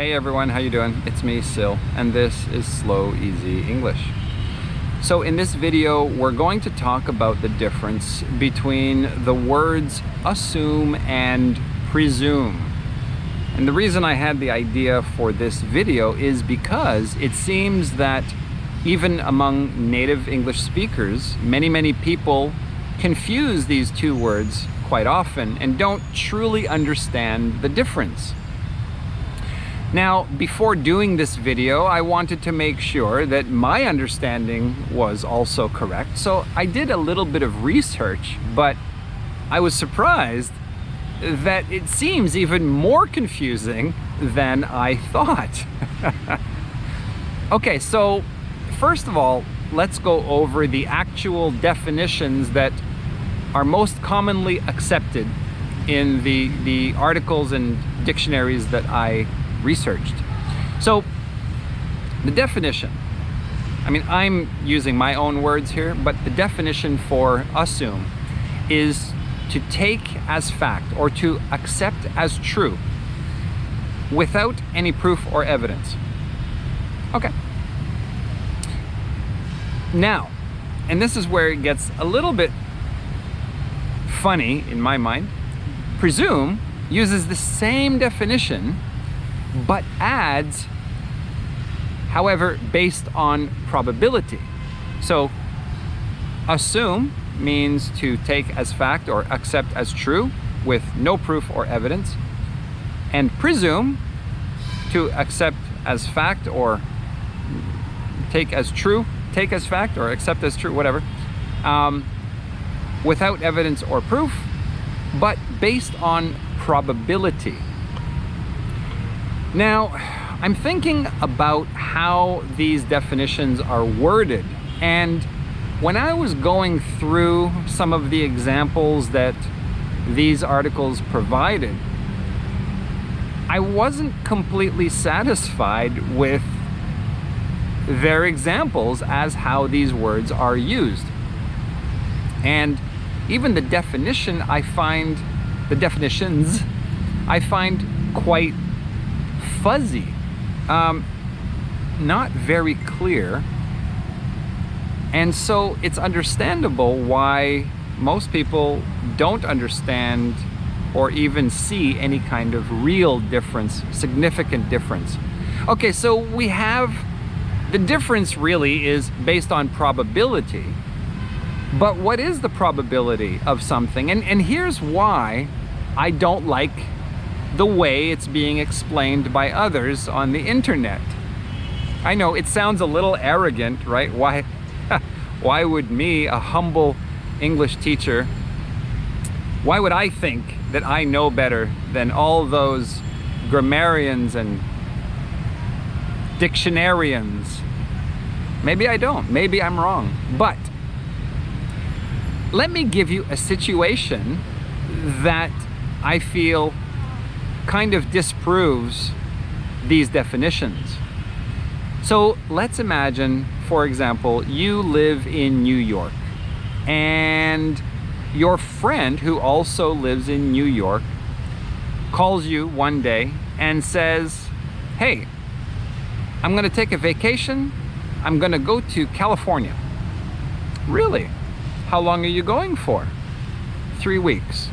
Hey everyone, how you doing? It's me, Sil, and this is Slow Easy English. So in this video, we're going to talk about the difference between the words assume and presume. And the reason I had the idea for this video is because it seems that even among native English speakers, many people confuse these two words quite often and don't truly understand the difference. Now, before doing this video, I wanted to make sure that my understanding was also correct. So I did a little bit of research, but I was surprised that it seems even more confusing than I thought. Okay, so first of all, let's go over the actual definitions that are most commonly accepted in the articles and dictionaries that I researched. So the definition, I mean, I'm using my own words here, but the definition for assume is to take as fact or to accept as true without any proof or evidence. Okay. Now, and this is where it gets a little bit funny in my mind. Presume uses the same definition but adds, however, based on probability. So assume means to take as fact or accept as true with no proof or evidence, and presume to accept as fact or take as true, take as fact or accept as true, whatever, without evidence or proof, but based on probability. Now, I'm thinking about how these definitions are worded, and when I was going through some of the examples that these articles provided, I wasn't completely satisfied with their examples as how these words are used. And even the definitions I find quite fuzzy, not very clear. And so it's understandable why most people don't understand or even see any kind of real difference, significant difference. Okay, so we have the difference really is based on probability. But what is the probability of something? And here's why I don't like the way it's being explained by others on the internet. I know it sounds a little arrogant, right? Why would me, a humble English teacher, why would I think that I know better than all those grammarians and dictionarians? Maybe I don't, maybe I'm wrong, but let me give you a situation that I feel kind of disproves these definitions. So let's imagine, for example, you live in New York and your friend who also lives in New York calls you one day and says, hey, I'm gonna take a vacation. I'm gonna go to California. Really? How long are you going for? 3 weeks.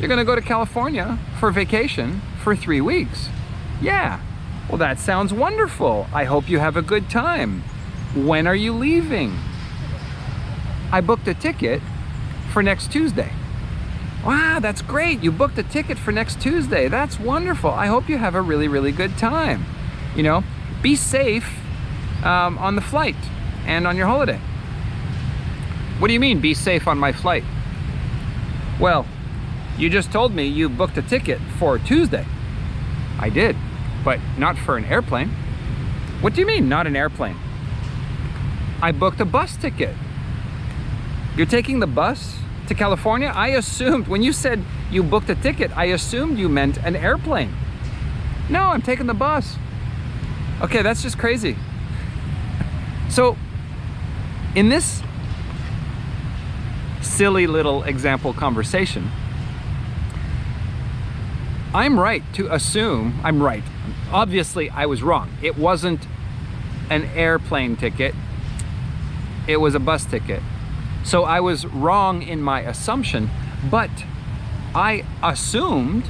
You're gonna go to California for vacation for 3 weeks? Yeah. Well, that sounds wonderful. I hope you have a good time. When are you leaving? I booked a ticket for next Tuesday. Wow, that's great. You booked a ticket for next Tuesday. That's wonderful. I hope you have a really good time. You know, be safe on the flight and on your holiday. What do you mean, be safe on my flight? Well, you just told me you booked a ticket for Tuesday. I did, but not for an airplane. What do you mean, not an airplane? I booked a bus ticket. You're taking the bus to California? I assumed, when you said you booked a ticket, I assumed you meant an airplane. No, I'm taking the bus. Okay, that's just crazy. So, in this silly little example conversation, I'm right to assume I'm right. Obviously, I was wrong. It wasn't an airplane ticket. It was a bus ticket. So I was wrong in my assumption, but I assumed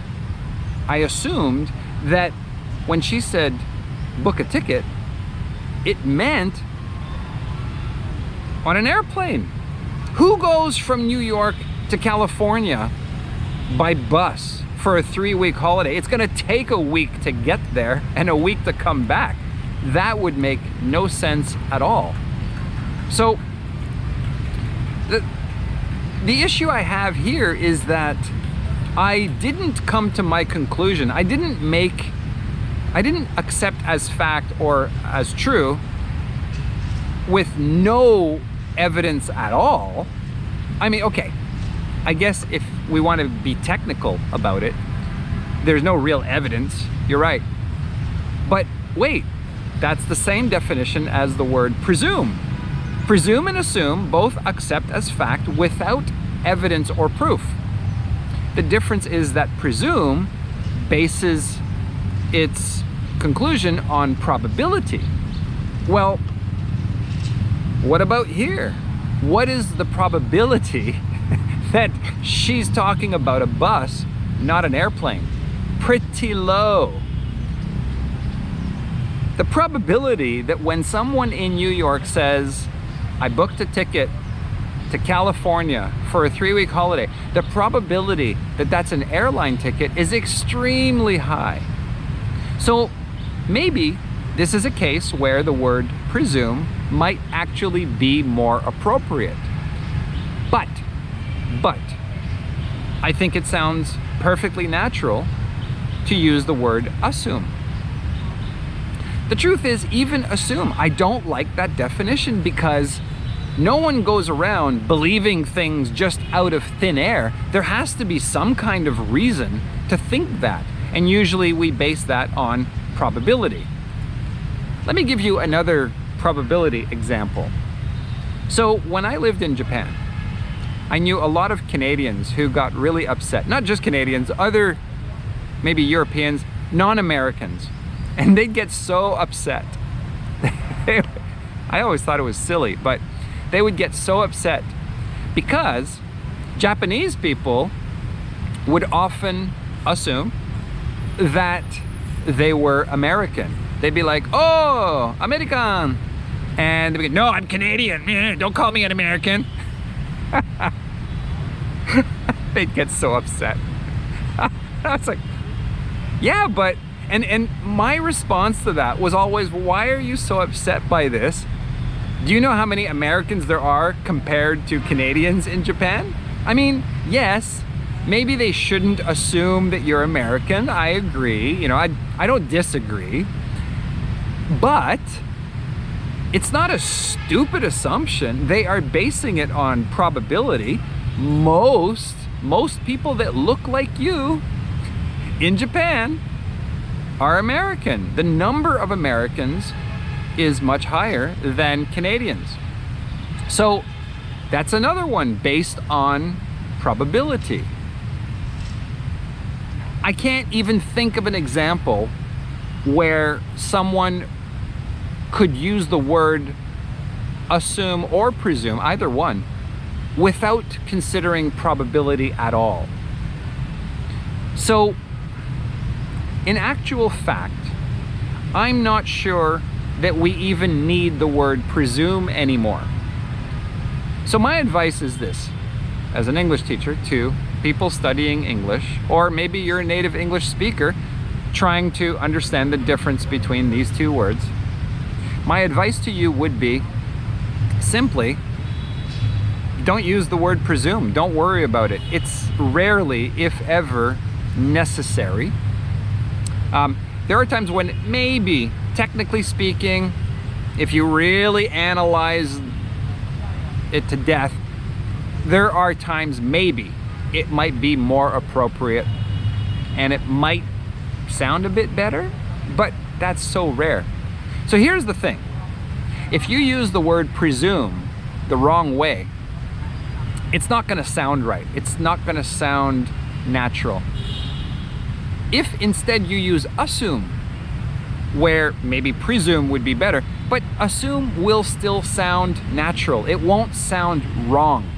that when she said book a ticket, it meant on an airplane. Who goes from New York to California by bus for a 3-week holiday? It's gonna take a week to get there and a week to come back. That would make no sense at all. So the issue I have here is that I didn't come to my conclusion. I didn't accept as fact or as true with no evidence at all. I mean, okay, I guess if we want to be technical about it, there's no real evidence. You're right. But wait, that's the same definition as the word presume. Presume and assume both accept as fact without evidence or proof. The difference is that presume bases its conclusion on probability. Well, what about here? What is the probability that she's talking about a bus, not an airplane? Pretty low. The probability that when someone in New York says, I booked a ticket to California for a 3-week holiday, the probability that that's an airline ticket is extremely high. So maybe this is a case where the word presume might actually be more appropriate. But I think it sounds perfectly natural to use the word assume. The truth is, even assume, I don't like that definition because no one goes around believing things just out of thin air. There has to be some kind of reason to think that. And usually we base that on probability. Let me give you another probability example. So when I lived in Japan, I knew a lot of Canadians who got really upset. Not just Canadians, other maybe Europeans, non-Americans. And they'd get so upset. I always thought it was silly, but they would get so upset because Japanese people would often assume that they were American. They'd be like, oh, American. And they'd be like, no, I'm Canadian. Don't call me an American. They'd get so upset. I was like, yeah, but, and my response to that was always, why are you so upset by this? Do you know how many Americans there are compared to Canadians in Japan? I mean, yes, maybe they shouldn't assume that you're American. I agree. You know, I don't disagree. But it's not a stupid assumption. They are basing it on probability. Most people that look like you in Japan are American. The number of Americans is much higher than Canadians. So that's another one based on probability. I can't even think of an example where someone could use the word assume or presume, either one, without considering probability at all. So in actual fact, I'm not sure that we even need the word presume anymore. So my advice is this, as an English teacher to people studying English, or maybe you're a native English speaker trying to understand the difference between these two words. My advice to you would be simply, don't use the word presume. Don't worry about it. It's rarely, if ever, necessary. There are times when maybe, technically speaking, if you really analyze it to death, there are times maybe it might be more appropriate and it might sound a bit better, but that's so rare. So here's the thing. If you use the word presume the wrong way, it's not going to sound right. It's not going to sound natural. If instead you use assume, where maybe presume would be better, but assume will still sound natural. It won't sound wrong.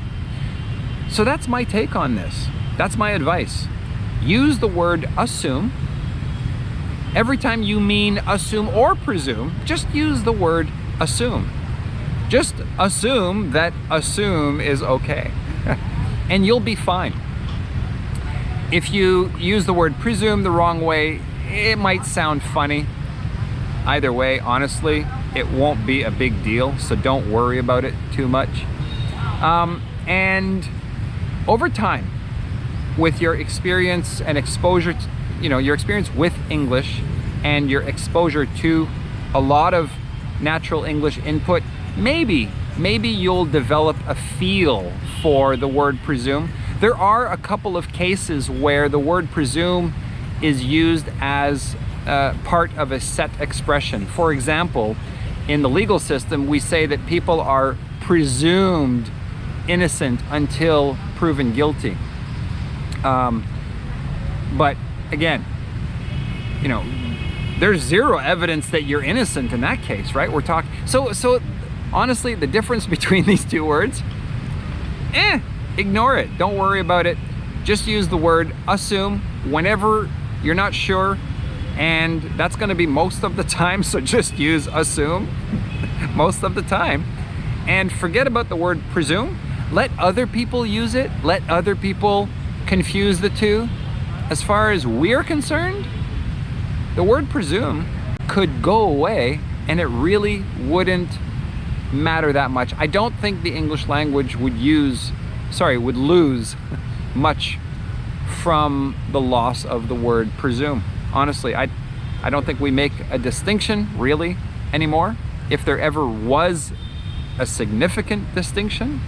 So that's my take on this. That's my advice. Use the word assume. Every time you mean assume or presume, just use the word assume. Just assume that assume is okay, and you'll be fine. If you use the word presume the wrong way, it might sound funny. Either way, honestly, it won't be a big deal, so don't worry about it too much. And over time, with your experience and exposure, your experience with English and your exposure to a lot of natural English input, maybe you'll develop a feel for the word presume. There are a couple of cases where the word presume is used as part of a set expression. For example, in the legal system, we say that people are presumed innocent until proven guilty. But again, there's zero evidence that you're innocent in that case, right? We're talking. So honestly, the difference between these two words, ignore it. Don't worry about it. Just use the word assume whenever you're not sure. And that's going to be most of the time, so just use assume most of the time. And forget about the word presume. Let other people use it. Let other people confuse the two. As far as we're concerned, the word presume could go away and it really wouldn't matter that much. I don't think the English language would lose much from the loss of the word presume. Honestly, I don't think we make a distinction really anymore. If there ever was a significant distinction,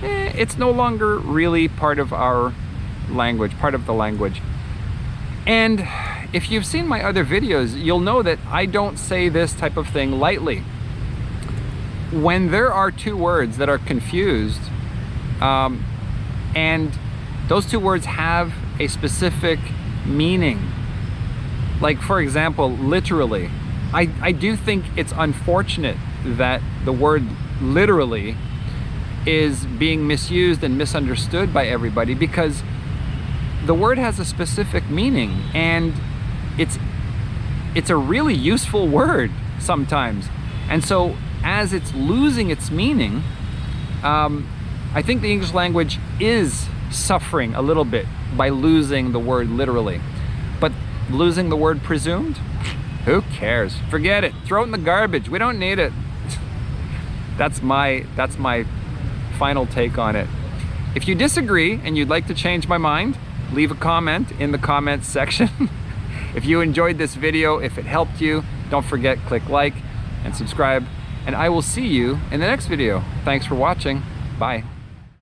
it's no longer really part of our language, part of the language. And if you've seen my other videos, you'll know that I don't say this type of thing lightly. When there are two words that are confused, and those two words have a specific meaning, like for example, literally, I do think it's unfortunate that the word literally is being misused and misunderstood by everybody, because the word has a specific meaning and it's a really useful word sometimes. And so as it's losing its meaning, I think the English language is suffering a little bit by losing the word literally. But losing the word presumed, who cares? Forget it. Throw it in the garbage. We don't need it. That's my final take on it. If you disagree and you'd like to change my mind, leave a comment in the comments section. If you enjoyed this video, if it helped you, don't forget, click like and subscribe, and I will see you in the next video. Thanks for watching. Bye.